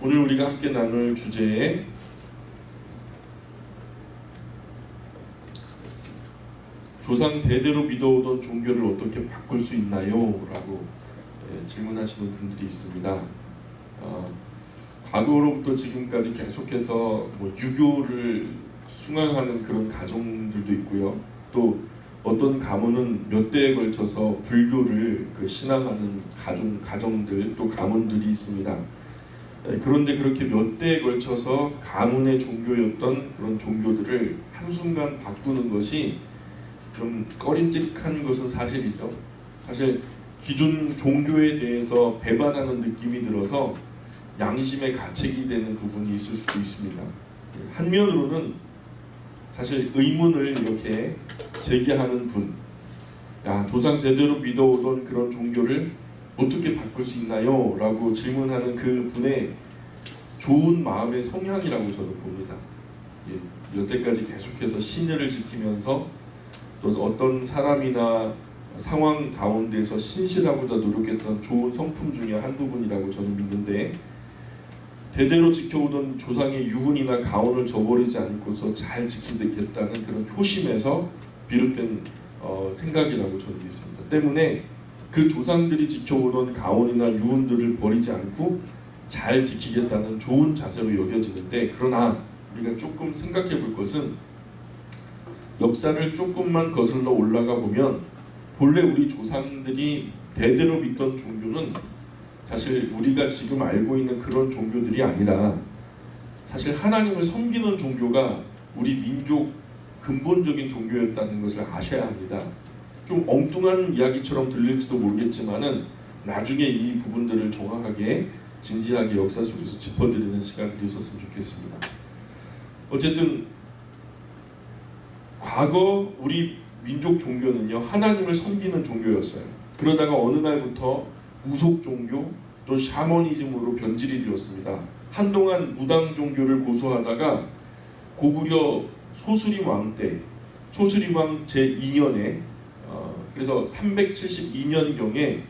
오늘 우리가 함께 나눌 주제에 조상 대대로 믿어오던 종교를 어떻게 바꿀 수 있나요? 라고 질문하시는 분들이 있습니다. 과거로부터 지금까지 계속해서 유교를 숭앙하는 그런 가정들도 있고요. 또 어떤 가문은 몇 대에 걸쳐서 불교를 신앙하는 가정들 또 가문들이 있습니다. 그런데 그렇게 몇 대에 걸쳐서 가문의 종교였던 그런 종교들을 한순간 바꾸는 것이 좀 꺼림직한 것은 사실이죠. 사실 기존 종교에 대해서 배반하는 느낌이 들어서 양심의 가책이 되는 부분이 있을 수도 있습니다. 한면으로는 사실 의문을 이렇게 제기하는 분, 조상 대대로 믿어오던 그런 종교를 어떻게 바꿀 수 있나요? 라고 질문하는 그 분의 좋은 마음의 성향이라고 저는 봅니다. 여태까지 계속해서 신의를 지키면서 또 어떤 사람이나 상황 가운데서 신실하고자 노력했던 좋은 성품 중에 한두 분이라고 저는 믿는데, 대대로 지켜오던 조상의 유훈이나 가언을 저버리지 않고서 잘 지키겠다는 그런 효심에서 비롯된 생각이라고 저는 믿습니다. 때문에 그 조상들이 지켜오던 가언이나 유훈들을 버리지 않고 잘 지키겠다는 좋은 자세로 여겨지는데, 그러나 우리가 조금 생각해 볼 것은 역사를 조금만 거슬러 올라가 보면 본래 우리 조상들이 대대로 믿던 종교는 사실 우리가 지금 알고 있는 그런 종교들이 아니라 사실 하나님을 섬기는 종교가 우리 민족 근본적인 종교였다는 것을 아셔야 합니다. 좀 엉뚱한 이야기처럼 들릴지도 모르겠지만은 나중에 이 부분들을 정확하게 진지하게 역사 속에서 짚어드리는 시간들이 있었으면 좋겠습니다. 어쨌든 과거 우리 민족 종교는요, 하나님을 섬기는 종교였어요. 그러다가 어느 날부터 무속 종교 또 샤머니즘으로 변질이 되었습니다. 한동안 무당 종교를 고수하다가 고구려 소수림 왕 때, 소수림 왕 제2년에 그래서 372년경에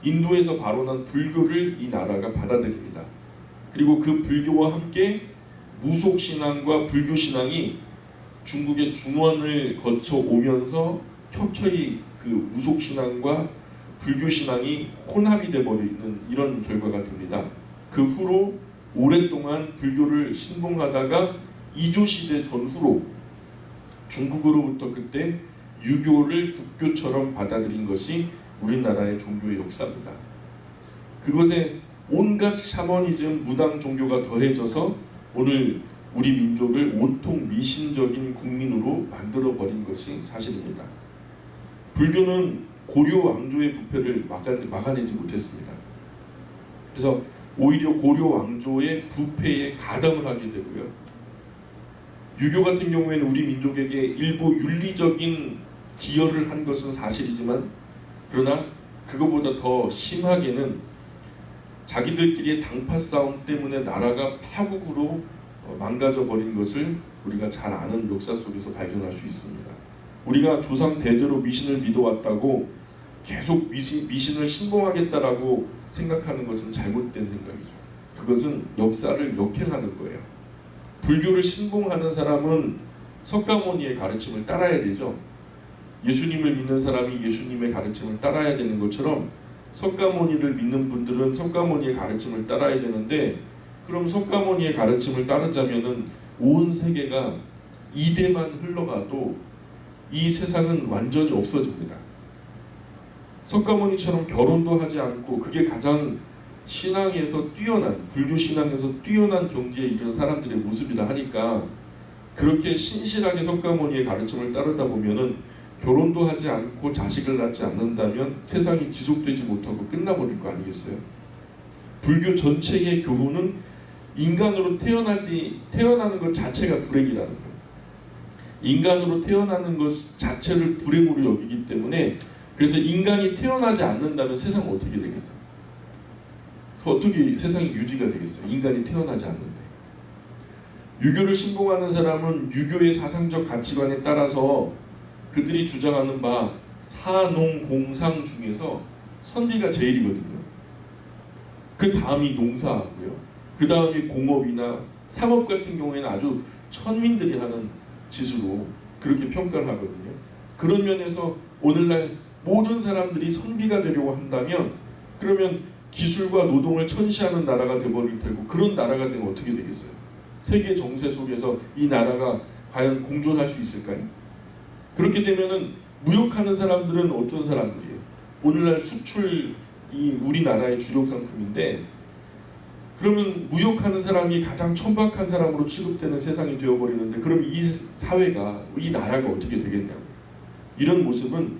인도에서 발원한 불교를 이 나라가 받아들입니다. 그리고 그 불교와 함께 무속신앙과 불교신앙이 중국의 중원을 거쳐 오면서 켜켜이 그 무속신앙과 불교신앙이 혼합이 되어버리는 이런 결과가 됩니다. 그 후로 오랫동안 불교를 신봉하다가 이조시대 전후로 중국으로부터 그때 유교를 국교처럼 받아들인 것이 우리나라의 종교의 역사입니다. 그것에 온갖 샤머니즘, 무당 종교가 더해져서 오늘 우리 민족을 온통 미신적인 국민으로 만들어버린 것이 사실입니다. 불교는 고려 왕조의 부패를 막아내지 못했습니다. 그래서 오히려 고려 왕조의 부패에 가담을 하게 되고요. 유교 같은 경우에는 우리 민족에게 일부 윤리적인 기여를 한 것은 사실이지만, 그러나 그것보다 더 심하게는 자기들끼리의 당파 싸움 때문에 나라가 파국으로 망가져 버린 것을 우리가 잘 아는 역사 속에서 발견할 수 있습니다. 우리가 조상 대대로 미신을 믿어왔다고 계속 미신을 신봉하겠다라고 생각하는 것은 잘못된 생각이죠. 그것은 역사를 역행하는 거예요. 불교를 신봉하는 사람은 석가모니의 가르침을 따라야 되죠. 예수님을 믿는 사람이 예수님의 가르침을 따라야 되는 것처럼 석가모니를 믿는 분들은 석가모니의 가르침을 따라야 되는데, 그럼 석가모니의 가르침을 따르자면은 온 세계가 이대만 흘러가도 이 세상은 완전히 없어집니다. 석가모니처럼 결혼도 하지 않고, 그게 가장 신앙에서 뛰어난, 불교 신앙에서 뛰어난 경지에 이르는 사람들의 모습이라 하니까, 그렇게 신실하게 석가모니의 가르침을 따르다 보면은 결혼도 하지 않고 자식을 낳지 않는다면 세상이 지속되지 못하고 끝나버릴 거 아니겠어요? 불교 전체의 교훈은 인간으로 태어나는 것 자체가 불행이라는 거예요. 인간으로 태어나는 것 자체를 불행으로 여기기 때문에, 그래서 인간이 태어나지 않는다면 세상은 어떻게 되겠어요? 어떻게 세상이 유지가 되겠어요? 인간이 태어나지 않는데. 유교를 신봉하는 사람은 유교의 사상적 가치관에 따라서 그들이 주장하는 바 사농공상 중에서 선비가 제일이거든요. 그 다음이 농사고요. 그 그 다음에 공업이나 상업 같은 경우에는 아주 천민들이 하는 짓으로 그렇게 평가를 하거든요. 그런 면에서 오늘날 모든 사람들이 선비가 되려고 한다면 그러면 기술과 노동을 천시하는 나라가 되어버릴 테고, 그런 나라가 되면 어떻게 되겠어요? 세계 정세 속에서 이 나라가 과연 공존할 수 있을까요? 그렇게 되면은 무역하는 사람들은 어떤 사람들이에요? 오늘날 수출이 우리나라의 주력 상품인데, 그러면 무역하는 사람이 가장 천박한 사람으로 취급되는 세상이 되어버리는데, 그럼 이 사회가, 이 나라가 어떻게 되겠냐고. 이런 모습은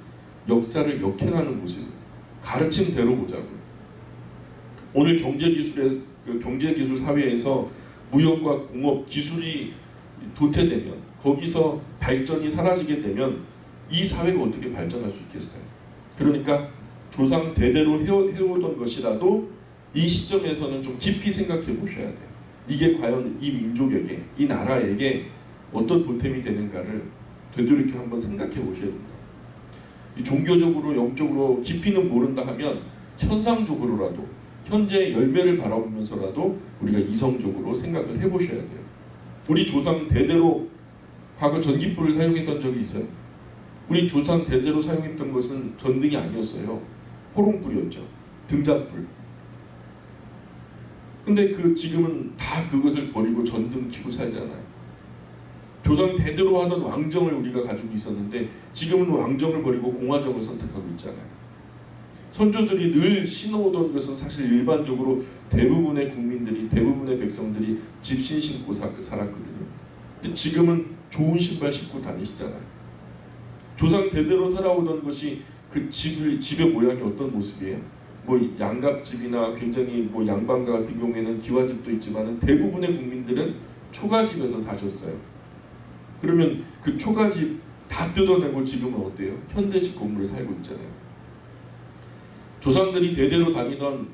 역사를 역행하는 모습이에요. 가르친 대로 보자고요. 오늘 경제기술 사회에서 무역과 공업, 기술이 도태되면, 거기서 발전이 사라지게 되면 이 사회가 어떻게 발전할 수 있겠어요? 그러니까 조상 대대로 해오던 것이라도 이 시점에서는 좀 깊이 생각해 보셔야 돼요. 이게 과연 이 민족에게, 이 나라에게 어떤 보탬이 되는가를 되돌이켜 한번 생각해 보셔야 됩니다. 종교적으로, 영적으로 깊이는 모른다 하면 현상적으로라도, 현재의 열매를 바라보면서라도 우리가 이성적으로 생각을 해보셔야 돼요. 우리 조상 대대로 과거 전기불을 사용했던 적이 있어요. 우리 조상 대대로 사용했던 것은 전등이 아니었어요. 호롱불이었죠. 등잔불. 근데 지금은 다 그것을 버리고 전등 켜고 살잖아요. 조상 대대로 하던 왕정을 우리가 가지고 있었는데 지금은 왕정을 버리고 공화정을 선택하고 있잖아요. 선조들이 늘 신어오던 것은 사실 일반적으로 대부분의 국민들이, 대부분의 백성들이 집신 신고 살았거든요. 근데 지금은 좋은 신발 신고 다니시잖아요. 조상 대대로 살아오던 것이 그 집의 모양이 어떤 모습이에요? 뭐 양갑집이나 굉장히 뭐 양반가 같은 경우에는 기와집도 있지만 대부분의 국민들은 초가집에서 사셨어요. 그러면 그 초가집 다 뜯어내고 지금은 어때요? 현대식 건물에 살고 있잖아요. 조상들이 대대로 다니던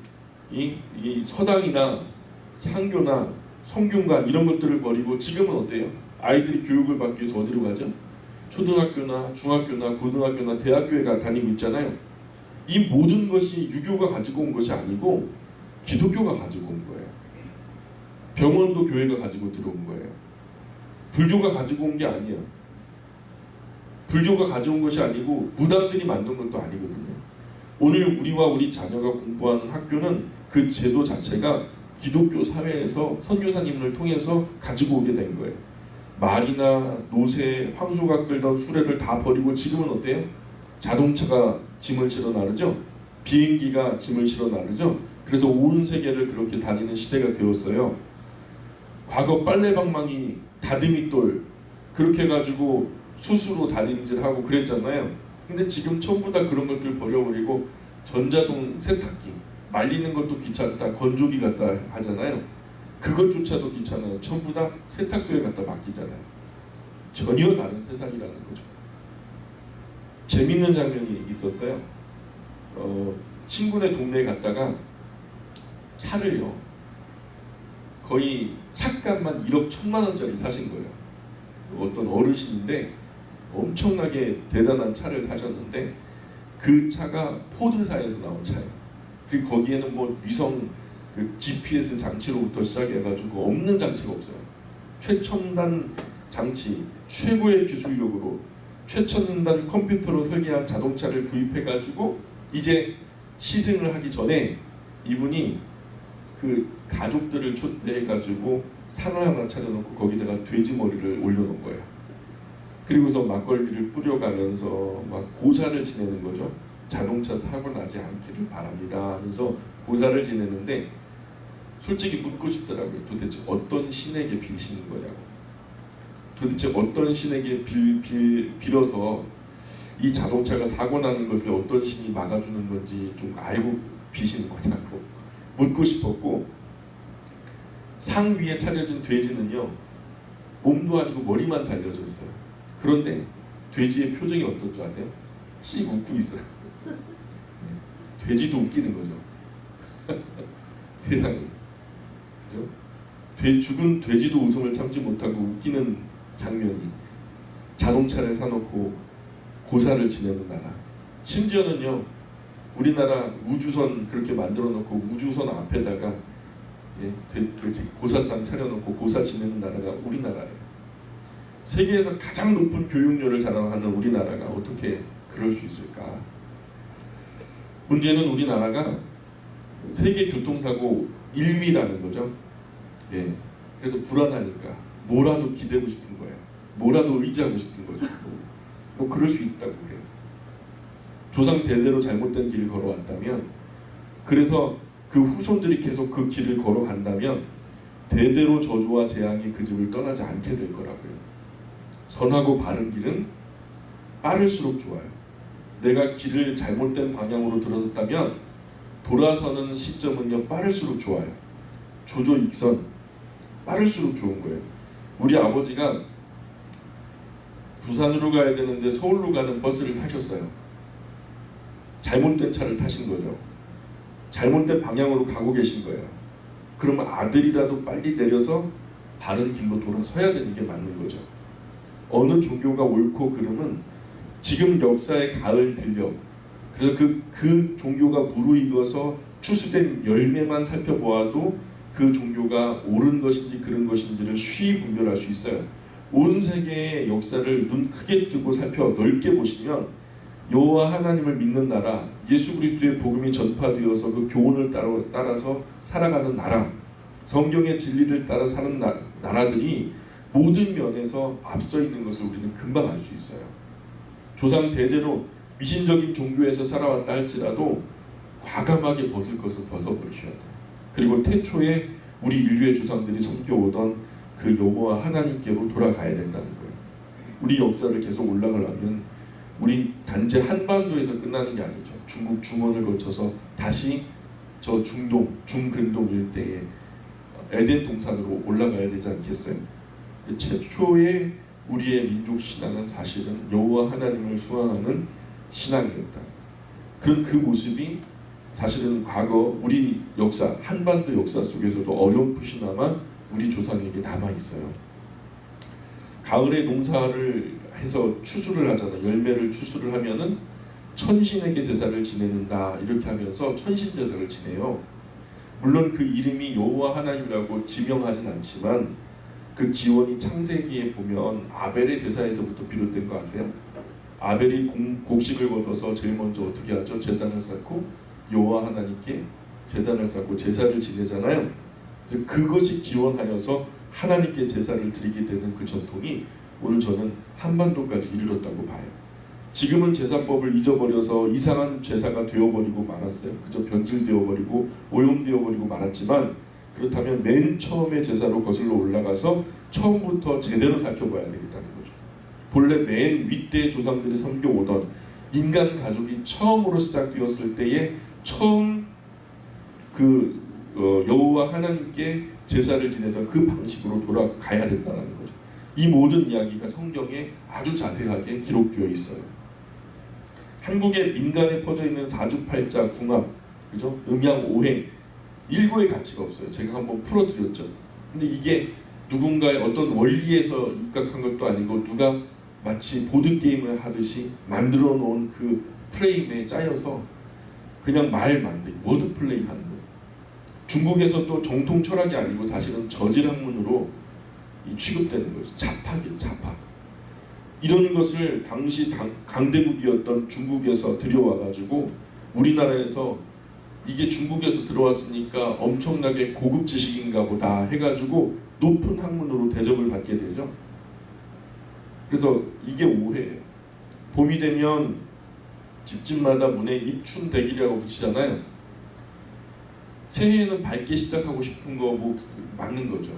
이 서당이나 향교나 성균관 이런 것들을 버리고 지금은 어때요? 아이들이 교육을 받기 위해서 어디로 가죠? 초등학교나 중학교나 고등학교나 대학교에 다니고 있잖아요. 이 모든 것이 유교가 가지고 온 것이 아니고 기독교가 가지고 온 거예요. 병원도 교회가 가지고 들어온 거예요. 불교가 가지고 온 게 아니에요. 불교가 가져온 것이 아니고 무당들이 만든 것도 아니거든요. 오늘 우리와 우리 자녀가 공부하는 학교는 그 제도 자체가 기독교 사회에서 선교사님을 통해서 가지고 오게 된 거예요. 말이나 노새, 황소가 끌던 수레를 다 버리고 지금은 어때요? 자동차가 짐을 실어 나르죠? 비행기가 짐을 실어 나르죠? 그래서 온 세계를 그렇게 다니는 시대가 되었어요. 과거 빨래방망이, 다듬이돌 그렇게 해가지고 수수로 다림질하고 그랬잖아요. 근데 지금 전부 다 그런 것들 버려버리고 전자동 세탁기, 말리는 것도 귀찮다, 건조기 갖다 하잖아요. 그것조차도 귀찮아요. 전부 다 세탁소에 갖다 맡기잖아요. 전혀 다른 세상이라는 거죠. 재밌는 장면이 있었어요. 친구네 동네에 갔다가 차를요, 거의 차값만 1억 1천만 원짜리 사신 거예요. 어떤 어르신인데 엄청나게 대단한 차를 사셨는데 그 차가 포드사에서 나온 차예요. 그리고 거기에는 뭐 위성 GPS 장치로부터 시작해가지고 없는 장치가 없어요. 최첨단 장치, 최고의 기술력으로 최첨단 컴퓨터로 설계한 자동차를 구입해가지고 이제 시승을 하기 전에 이분이 그 가족들을 초대해가지고 산을 하나 차려놓고 거기다가 돼지 머리를 올려놓은 거예요. 그리고서 막걸리를 뿌려가면서 막 고사를 지내는 거죠. 자동차 사고 나지 않기를 바랍니다 하면서 고사를 지내는데 솔직히 묻고 싶더라고요. 도대체 어떤 신에게 빌시는 거냐고. 도대체 어떤 신에게 빌어서 이 자동차가 사고 나는 것을 어떤 신이 막아주는 건지 좀 알고 비시는 거냐고 묻고 싶었고, 상 위에 차려진 돼지는요 몸도 아니고 머리만 달려져 있어요. 그런데 돼지의 표정이 어떤 줄 아세요? 씩 웃고 있어요. 돼지도 웃기는 거죠. 세상에, 그죠? 죽은 돼지도 웃음을 참지 못하고 웃기는 장면이, 자동차를 사놓고 고사를 지내는 나라. 심지어는요 우리나라 우주선 그렇게 만들어 놓고 우주선 앞에다가 예, 고사상 차려놓고 고사 지내는 나라가 우리나라예요. 세계에서 가장 높은 교육료를 자랑하는 우리나라가 어떻게 그럴 수 있을까? 문제는 우리나라가 세계 교통사고 1위라는 거죠. 예, 그래서 불안하니까 뭐라도 기대고 싶은 거예요. 뭐라도 의지하고 싶은 거죠. 뭐 그럴 수 있다고 해요. 조상 대대로 잘못된 길을 걸어왔다면, 그래서 그 후손들이 계속 그 길을 걸어간다면 대대로 저주와 재앙이 그 집을 떠나지 않게 될 거라고요. 선하고 바른 길은 빠를수록 좋아요. 내가 길을 잘못된 방향으로 들어섰다면 돌아서는 시점은요 빠를수록 좋아요. 조조익선, 빠를수록 좋은 거예요. 우리 아버지가 부산으로 가야 되는데 서울로 가는 버스를 타셨어요. 잘못된 차를 타신 거죠. 잘못된 방향으로 가고 계신 거예요. 그러면 아들이라도 빨리 내려서 바른 길로 돌아서야 되는 게 맞는 거죠. 어느 종교가 옳고 그름은 지금 역사의 가을 들녘, 그래서 그 종교가 무르익어서 추수된 열매만 살펴보아도 그 종교가 옳은 것인지 그른 것인지를 쉬이 분별할 수 있어요. 온 세계의 역사를 눈 크게 뜨고 살펴 넓게 보시면 여호와 하나님을 믿는 나라, 예수 그리스도의 복음이 전파되어서 그 교훈을 따라서 살아가는 나라, 성경의 진리를 따라 사는 나라들이 모든 면에서 앞서 있는 것을 우리는 금방 알 수 있어요. 조상 대대로 미신적인 종교에서 살아왔다 할지라도 과감하게 벗을 것을 벗어버리셔야 돼요. 그리고 태초에 우리 인류의 조상들이 섬겨오던 그 여호와 하나님께로 돌아가야 된다는 거예요. 우리 역사를 계속 올라가려면 우리 단지 한반도에서 끝나는 게 아니죠. 중국 중원을 거쳐서 다시 저 중동, 중근동 일대에 에덴 동산으로 올라가야 되지 않겠어요? 최초의 우리의 민족 신앙은 사실은 여호와 하나님을 수행하는 신앙이었다. 그런 그 모습이 사실은 과거 우리 역사, 한반도 역사 속에서도 어렴풋이나마 우리 조상에게 남아 있어요. 가을에 농사를 해서 추수를 하잖아요. 열매를 추수를 하면은 천신에게 제사를 지내는다 이렇게 하면서 천신 제사를 지내요. 물론 그 이름이 여호와 하나님이라고 지명하진 않지만 그 기원이 창세기에 보면 아벨의 제사에서부터 비롯된 거 아세요? 아벨이 곡식을 거둬서 제일 먼저 어떻게 하죠? 제단을 쌓고 여호와 하나님께 제단을 쌓고 제사를 지내잖아요. 그래서 그것이 기원하여서 하나님께 제사를 드리게 되는 그 전통이 오늘 저는 한반도까지 이르렀다고 봐요. 지금은 제사법을 잊어버려서 이상한 제사가 되어버리고 말았어요. 그저 변질되어버리고 오염되어버리고 말았지만, 그렇다면 맨 처음에 제사로 거슬러 올라가서 처음부터 제대로 살펴봐야 되겠다는 거죠. 본래 맨 윗대 조상들이 섬겨오던 인간 가족이 처음으로 시작되었을 때에 처음 여호와 하나님께 제사를 지내던 그 방식으로 돌아가야 된다는 거죠. 이 모든 이야기가 성경에 아주 자세하게 기록되어 있어요. 한국의 민간에 퍼져 있는 사주팔자, 궁합, 그죠? 음양, 오행, 일고의 가치가 없어요. 제가 한번 풀어드렸죠. 근데 이게 누군가의 어떤 원리에서 입각한 것도 아니고 누가 마치 보드게임을 하듯이 만들어 놓은 그 프레임에 짜여서 그냥 말 만들기, 워드 플레이 하는 거예요. 중국에서 또 정통 철학이 아니고 사실은 저질학문으로 취급되는 거죠. 자파기예요, 자파. 이런 것을 당시 강대국이었던 중국에서 들여와가지고 우리나라에서 이게 중국에서 들어왔으니까 엄청나게 고급 지식인가 보다 해가지고 높은 학문으로 대접을 받게 되죠. 그래서 이게 오해예요. 봄이 되면 집집마다 문에 입춘대길이라고 붙이잖아요. 새해에는 밝게 시작하고 싶은 거 뭐 맞는 거죠.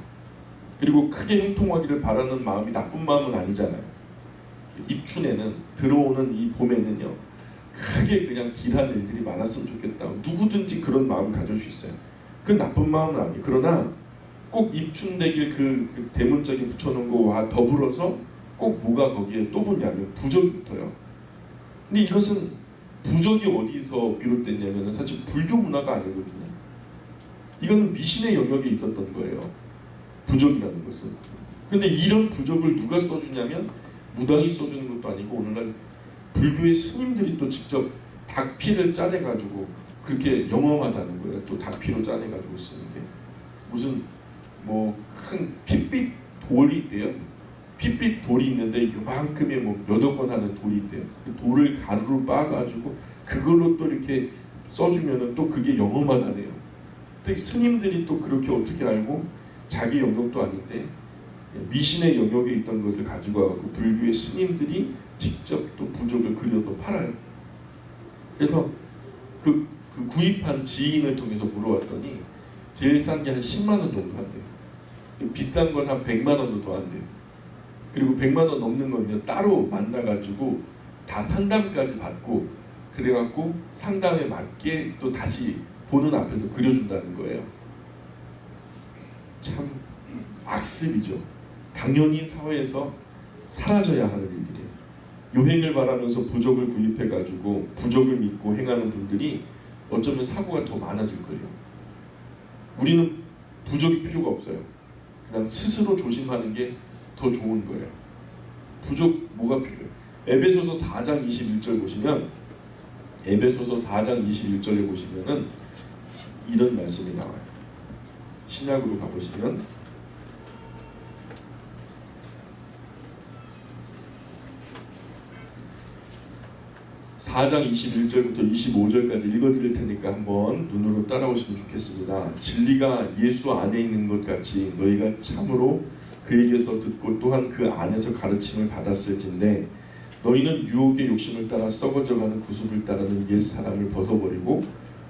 그리고 크게 형통하기를 바라는 마음이 나쁜 마음은 아니잖아요. 입춘에는, 들어오는 이 봄에는요, 크게 그냥 길한 일들이 많았으면 좋겠다. 누구든지 그런 마음을 가질 수 있어요. 그건 나쁜 마음은 아니에요. 그러나 꼭 입춘대길 그 대문짝에 붙여놓은 거와 더불어서 꼭 뭐가 거기에 또 붙냐면 부적이 붙어요. 근데 이것은 부적이 어디서 비롯됐냐면 사실 불교 문화가 아니거든요. 이건 미신의 영역에 있었던 거예요. 부적이라는 것은. 근데 이런 부적을 누가 써주냐면 무당이 써주는 것도 아니고 오늘날 불교의 스님들이 또 직접 닭피를 짜내가지고 그렇게 영험하다는 거예요. 또 닭피로 짜내가지고 쓰는 게. 무슨 뭐 큰 핏빛 돌이 있대요. 핏빛 돌이 있는데 요만큼의 뭐 몇억 원 하는 돌이 있대요. 그 돌을 가루로 빻아가지고 그걸로 또 이렇게 써주면은 또 그게 영험하다네요. 또 스님들이 또 그렇게 어떻게 알고 자기 영역도 아닌데 미신의 영역에 있던 것을 가지고 와서 불교의 스님들이 직접 또 부적을 그려서 팔아요. 그래서 그 구입한 지인을 통해서 물어봤더니 제일 싼 게 한 10만 원 정도 한대요. 비싼 건 한 100만 원도 더 한대요. 그리고 100만 원 넘는 거면 따로 만나가지고 다 상담까지 받고 그래갖고 상담에 맞게 또 다시 보는 앞에서 그려준다는 거예요. 참 악습이죠. 당연히 사회에서 사라져야 하는 일들이에요. 요행을 바라면서 부적을 구입해가지고 부적을 믿고 행하는 분들이 어쩌면 사고가 더 많아질걸요. 우리는 부적이 필요가 없어요. 그냥 스스로 조심하는 게 더 좋은 거예요. 부적 뭐가 필요해요? 에베소서 4장 21절 보시면 에베소서 4장 21절에 보시면은 이런 말씀이 나와요. 신약으로 가보시면 4장 21절부터 25절까지 읽어드릴 테니까 한번 눈으로 따라오시면 좋겠습니다. 진리가 예수 안에 있는 것 같이 너희가 참으로 그에게서 듣고 또한 그 안에서 가르침을 받았을진데 너희는 유혹의 욕심을 따라 썩어져가는 구습을 따르는 옛사람을 벗어버리고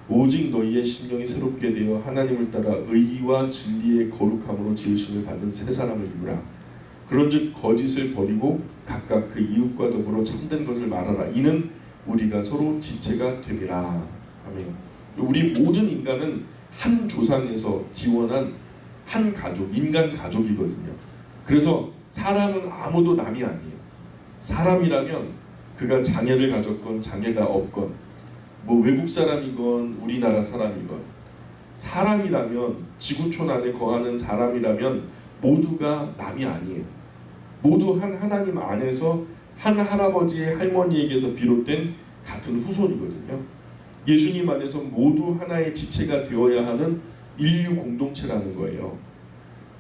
오직 너희의 심령이 새롭게 되어 하나님을 따라 의와 진리의 거룩함으로 지으심을 받은 새 사람을 입으라. 그런즉 거짓을 버리고 각각 그 이웃과 더불어 참된 것을 말하라. 이는 우리가 서로 지체가 됨이라. 아멘. 우리 모든 인간은 한 조상에서 기원한 한 가족, 인간 가족이거든요. 그래서 사람은 아무도 남이 아니에요. 사람이라면 그가 장애를 가졌건 장애가 없건 뭐 외국 사람이건 우리나라 사람이건 사람이라면 지구촌 안에 거하는 사람이라면 모두가 남이 아니에요. 모두 한 하나님 안에서 한 할아버지의 할머니에게서 비롯된 같은 후손이거든요. 예수님 안에서 모두 하나의 지체가 되어야 하는 인류 공동체라는 거예요.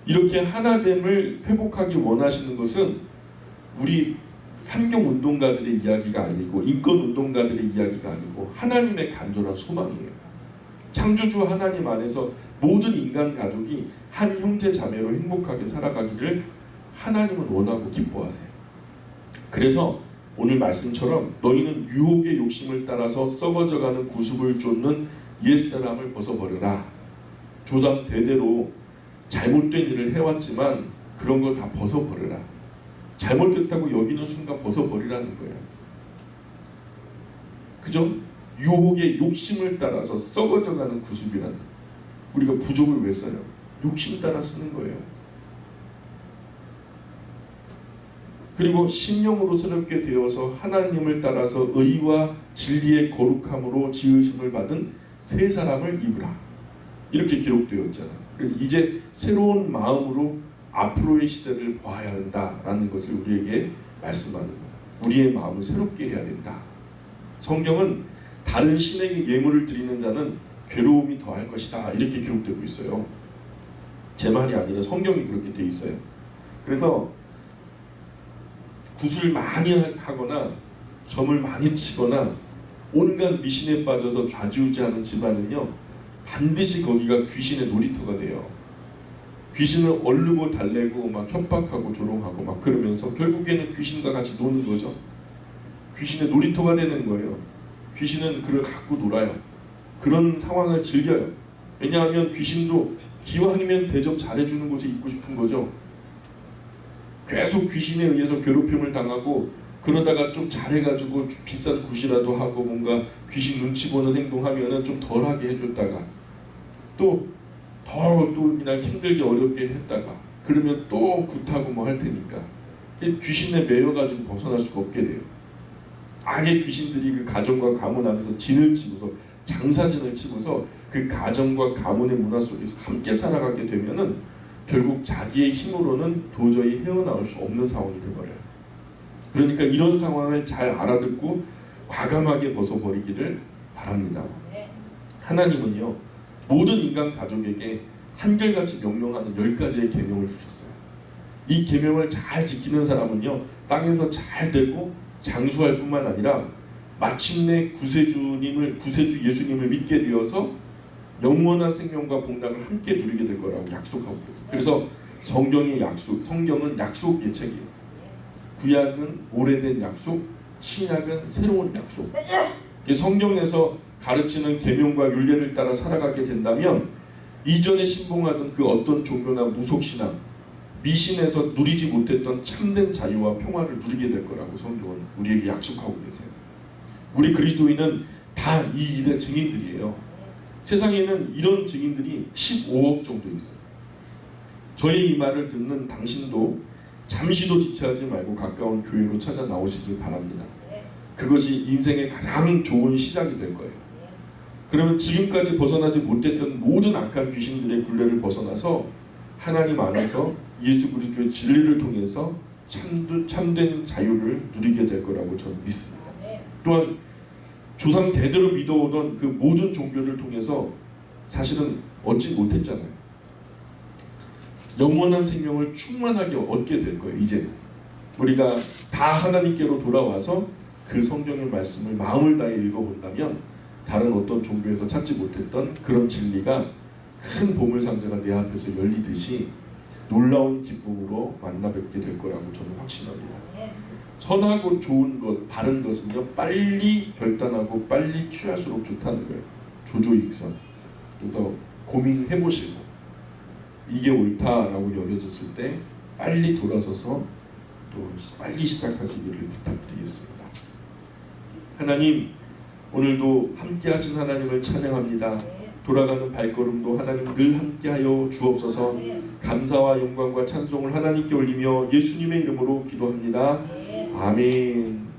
이렇게 하나됨을 회복하기 원하시는 것은 우리 환경운동가들의 이야기가 아니고 인권운동가들의 이야기가 아니고 하나님의 간절한 소망이에요. 창조주 하나님 안에서 모든 인간 가족이 한 형제 자매로 행복하게 살아가기를 하나님은 원하고 기뻐하세요. 그래서 오늘 말씀처럼 너희는 유혹의 욕심을 따라서 썩어져가는 구습을 쫓는 옛사람을 벗어버려라. 조상 대대로 잘못된 일을 해왔지만 그런 걸 다 벗어버려라. 잘못됐다고 여기는 순간 벗어버리라는 거예요. 그죠? 유혹의 욕심을 따라서 썩어져가는 구습이라는, 우리가 부족을 왜 써요? 욕심 따라 쓰는 거예요. 그리고 심령으로 새롭게 되어서 하나님을 따라서 의와 진리의 거룩함으로 지으심을 받은 새 사람을 입으라. 이렇게 기록되어 있잖아요. 이제 새로운 마음으로 앞으로의 시대를 보아야 한다라는 것을 우리에게 말씀하는 거예요. 우리의 마음을 새롭게 해야 된다. 성경은 다른 신에게 예물을 드리는 자는 괴로움이 더할 것이다 이렇게 기록되고 있어요. 제 말이 아니라 성경이 그렇게 돼 있어요. 그래서 굿을 많이 하거나 점을 많이 치거나 온갖 미신에 빠져서 좌지우지하는 집안은요, 반드시 거기가 귀신의 놀이터가 돼요. 귀신을 얼르고 달래고 막 협박하고 조롱하고 막 그러면서 결국에는 귀신과 같이 노는 거죠. 귀신의 놀이터가 되는 거예요. 귀신은 그를 갖고 놀아요. 그런 상황을 즐겨요. 왜냐하면 귀신도 기왕이면 대접 잘해주는 곳에 있고 싶은 거죠. 계속 귀신에 의해서 괴롭힘을 당하고 그러다가 좀 잘해가지고 좀 비싼 굿이라도 하고 뭔가 귀신 눈치 보는 행동하면은 좀 덜하게 해줬다가 또 그냥 힘들게 어렵게 했다가 그러면 또 굿하고 뭐 할 테니까 귀신에 매여가지고 벗어날 수가 없게 돼요. 아예 귀신들이 그 가정과 가문 안에서 진을 치고서 장사진을 치고서 그 가정과 가문의 문화 속에서 함께 살아가게 되면은 결국 자기의 힘으로는 도저히 헤어나올 수 없는 상황이 되어버려요. 그러니까 이런 상황을 잘 알아듣고 과감하게 벗어버리기를 바랍니다. 하나님은요, 모든 인간 가족에게 한결같이 명령하는 10가지의 계명을 주셨어요. 이 계명을 잘 지키는 사람은요, 땅에서 잘 되고 장수할 뿐만 아니라 마침내 구세주 예수님을 믿게 되어서 영원한 생명과 복락을 함께 누리게 될 거라고 약속하고 있어요. 그래서 성경은 약속의 책이에요. 구약은 오래된 약속, 신약은 새로운 약속. 성경에서 가르치는 계명과 율례를 따라 살아가게 된다면 이전에 신봉하던 그 어떤 종교나 무속신앙, 미신에서 누리지 못했던 참된 자유와 평화를 누리게 될 거라고 성경은 우리에게 약속하고 계세요. 우리 그리스도인은 다 이 일의 증인들이에요. 세상에는 이런 증인들이 15억 정도 있어요. 저의 이 말을 듣는 당신도 잠시도 지체하지 말고 가까운 교회로 찾아 나오시길 바랍니다. 그것이 인생의 가장 좋은 시작이 될 거예요. 그러면 지금까지 벗어나지 못했던 모든 악한 귀신들의 굴레를 벗어나서 하나님 안에서 예수 그리스도의 진리를 통해서 참된 자유를 누리게 될 거라고 저는 믿습니다. 또한 조상 대대로 믿어오던 그 모든 종교를 통해서 사실은 얻지 못했잖아요. 영원한 생명을 충만하게 얻게 될 거예요. 이제는 우리가 다 하나님께로 돌아와서 그 성경의 말씀을 마음을 다해 읽어본다면 다른 어떤 종교에서 찾지 못했던 그런 진리가 큰 보물상자가 내 앞에서 열리듯이 놀라운 기쁨으로 만나 뵙게 될 거라고 저는 확신합니다. 선하고 좋은 것, 바른 것은요, 빨리 결단하고 빨리 취할수록 좋다는 거예요. 조조익선. 그래서 고민해 보시고 이게 옳다라고 여겨졌을 때 빨리 돌아서서 또 빨리 시작하시기를 부탁드리겠습니다. 하나님, 오늘도 함께 하신 하나님을 찬양합니다. 돌아가는 발걸음도 하나님 늘 함께하여 주옵소서. 감사와 영광과 찬송을 하나님께 올리며 예수님의 이름으로 기도합니다. 아멘.